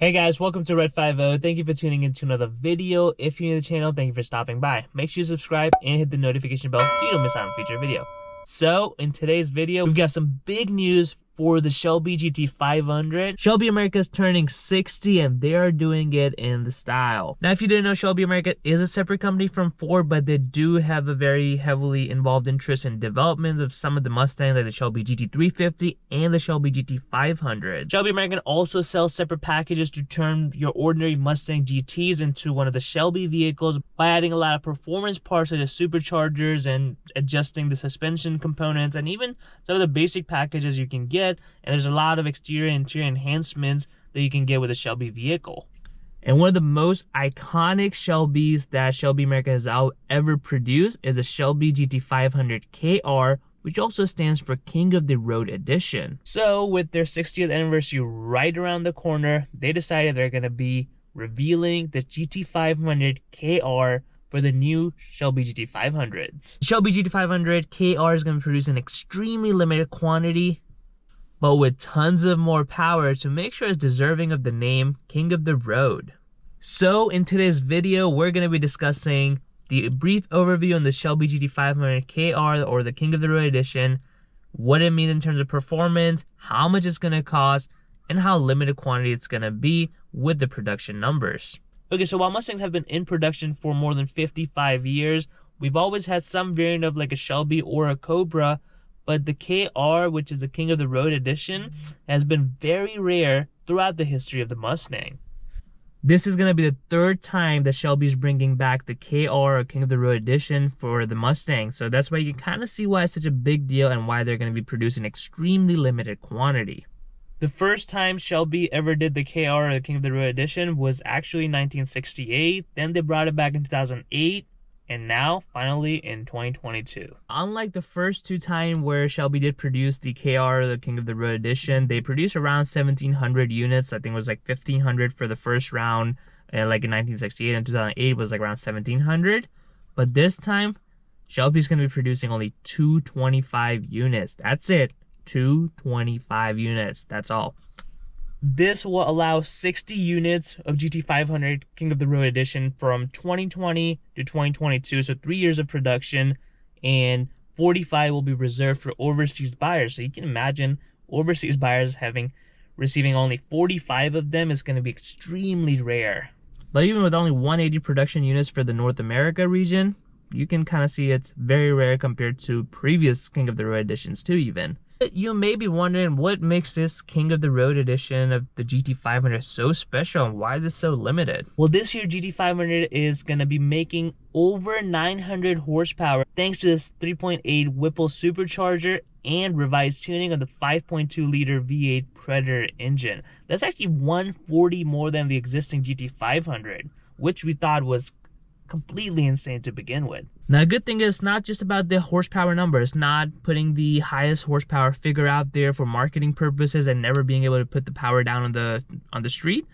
Hey guys, welcome to Red 50. Thank you for tuning into another video. If you're new to the channel, thank you for stopping by. Make sure you subscribe and hit the notification bell so you don't miss out on future video. So, in today's video, we've got some big news for the Shelby GT500. Shelby America is turning 60 and they are doing it in the style. Now, if you didn't know, Shelby America is a separate company from Ford, but they do have a very heavily involved interest in developments of some of the Mustangs like the Shelby GT350 and the Shelby GT500. Shelby American also sells separate packages to turn your ordinary Mustang GTs into one of the Shelby vehicles by adding a lot of performance parts such as superchargers and adjusting the suspension components and even some of the basic packages you can get. And there's a lot of exterior and interior enhancements that you can get with a Shelby vehicle. And one of the most iconic Shelbys that Shelby America has ever produced is the Shelby GT500 KR, which also stands for King of the Road Edition. So with their 60th anniversary right around the corner, they decided they're going to be revealing the GT500 KR for the new Shelby GT500s. Shelby GT500 KR is going to produce an extremely limited quantity, but with tons of more power to make sure it's deserving of the name King of the Road. So in today's video, we're going to be discussing the brief overview on the Shelby GT500 KR, or the King of the Road Edition, what it means in terms of performance, how much it's going to cost, and how limited quantity it's going to be with the production numbers. Okay, so while Mustangs have been in production for more than 55 years, we've always had some variant of like a Shelby or a Cobra, but the KR, which is the King of the Road Edition, has been very rare throughout the history of the Mustang. This is going to be the third time that Shelby is bringing back the KR, or King of the Road Edition, for the Mustang. So that's why you can kind of see why it's such a big deal and why they're going to be producing extremely limited quantity. The first time Shelby ever did the KR, or the King of the Road Edition, was actually 1968. Then they brought it back in 2008. And now, finally, in 2022. Unlike the first two times where Shelby did produce the KR, the King of the Road Edition, they produced around 1,700 units. I think it was like 1,500 for the first round, like in 1968, and 2008 was like around 1,700. But this time, Shelby's going to be producing only 225 units. That's it. 225 units. That's all. This will allow 60 units of GT500 King of the Road Edition from 2020 to 2022, so 3 years of production, and 45 will be reserved for overseas buyers. So you can imagine overseas buyers receiving only 45 of them is going to be extremely rare. But even with only 180 production units for the North America region, you can kind of see it's very rare compared to previous King of the Road Editions too even. You may be wondering what makes this King of the Road Edition of the GT500 so special and why is it so limited? Well, this year GT500 is going to be making over 900 horsepower thanks to this 3.8 Whipple supercharger and revised tuning of the 5.2 liter V8 Predator engine. That's actually 140 more than the existing GT500, which we thought was completely insane to begin with. Now, a good thing is not just about the horsepower numbers, not putting the highest horsepower figure out there for marketing purposes and never being able to put the power down on the street.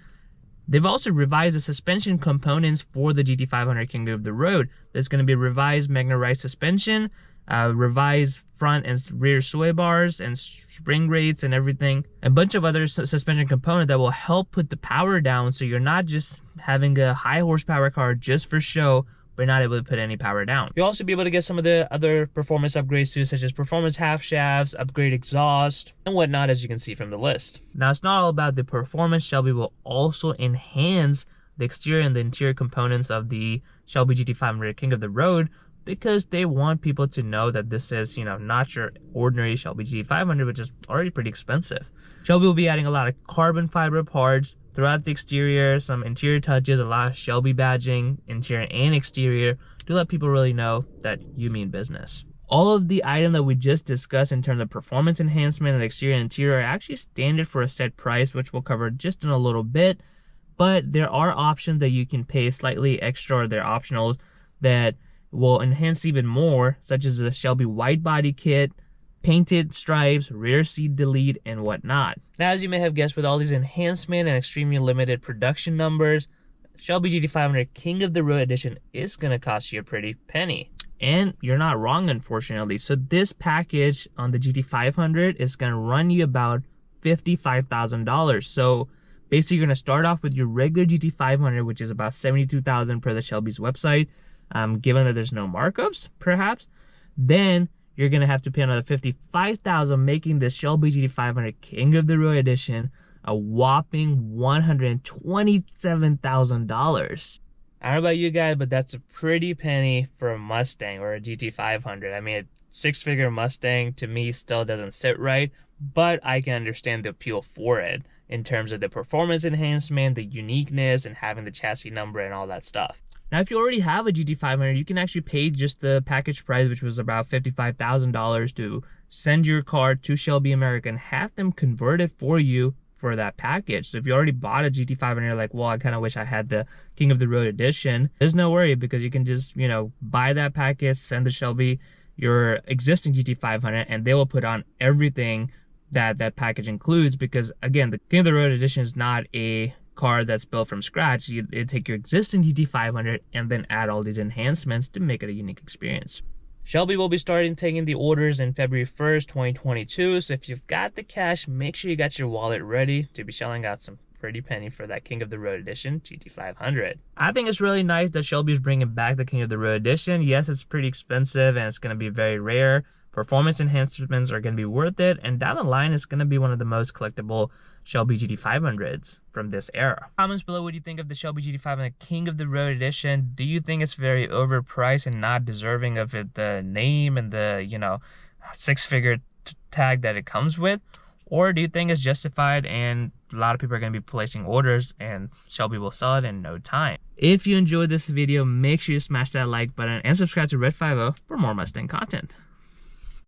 They've also revised the suspension components for the GT500 King of the Road. There's going to be revised Magna-Ride suspension, revised front and rear sway bars and spring rates and everything. A bunch of other suspension components that will help put the power down, so you're not just having a high horsepower car just for show, but not able to put any power down. You'll also be able to get some of the other performance upgrades too, such as performance half shafts, upgrade exhaust, and whatnot, as you can see from the list. Now, it's not all about the performance. Shelby will also enhance the exterior and the interior components of the Shelby GT500 King of the Road, because they want people to know that this is, not your ordinary Shelby GT500, which is already pretty expensive. Shelby will be adding a lot of carbon fiber parts throughout the exterior, some interior touches, a lot of Shelby badging, interior and exterior, to let people really know that you mean business. All of the items that we just discussed in terms of performance enhancement and exterior and interior are actually standard for a set price, which we'll cover just in a little bit. But there are options that you can pay slightly extra, or they're optionals, that will enhance even more, such as the Shelby wide body kit, painted stripes, rear seat delete, and whatnot. Now, as you may have guessed, with all these enhancements and extremely limited production numbers, Shelby GT500 King of the Road Edition is going to cost you a pretty penny. And you're not wrong, unfortunately. So this package on the GT500 is going to run you about $55,000. So Basically, you're going to start off with your regular GT500, which is about $72,000 per the Shelby's website, given that there's no markups, perhaps. Then you're going to have to pay another $55,000, making this Shelby GT500 King of the Road Edition a whopping $127,000. I don't know about you guys, but that's a pretty penny for a Mustang or a GT500. I mean, a six-figure Mustang to me still doesn't sit right, but I can understand the appeal for it in terms of the performance enhancement, the uniqueness, and having the chassis number and all that stuff. Now, if you already have a GT500, you can actually pay just the package price, which was about $55,000, to send your car to Shelby America and have them convert it for you for that package. So if you already bought a GT500, you're like, well, I kind of wish I had the King of the Road Edition, there's no worry, because you can just, you know, buy that package, send the Shelby your existing GT500, and they will put on everything that that package includes, because again, the King of the Road Edition is not a car that's built from scratch. You take your existing GT500 and then add all these enhancements to make it a unique experience. Shelby will be starting taking the orders in February 1st, 2022. So if you've got the cash, make sure you got your wallet ready to be shelling out some pretty penny for that King of the Road Edition GT500. I think it's really nice that Shelby is bringing back the King of the Road Edition. Yes, it's pretty expensive and it's going to be very rare. Performance enhancements are going to be worth it, and down the line it's going to be one of the most collectible Shelby GT500s from this era. Comments below what you think of the Shelby GT500 King of the Road Edition. Do you think it's very overpriced and not deserving of it, the name and the, you know, six-figure tag that it comes with? Or do you think it's justified and a lot of people are going to be placing orders and Shelby will sell it in no time? If you enjoyed this video, make sure you smash that like button and subscribe to Red 50 for more Mustang content.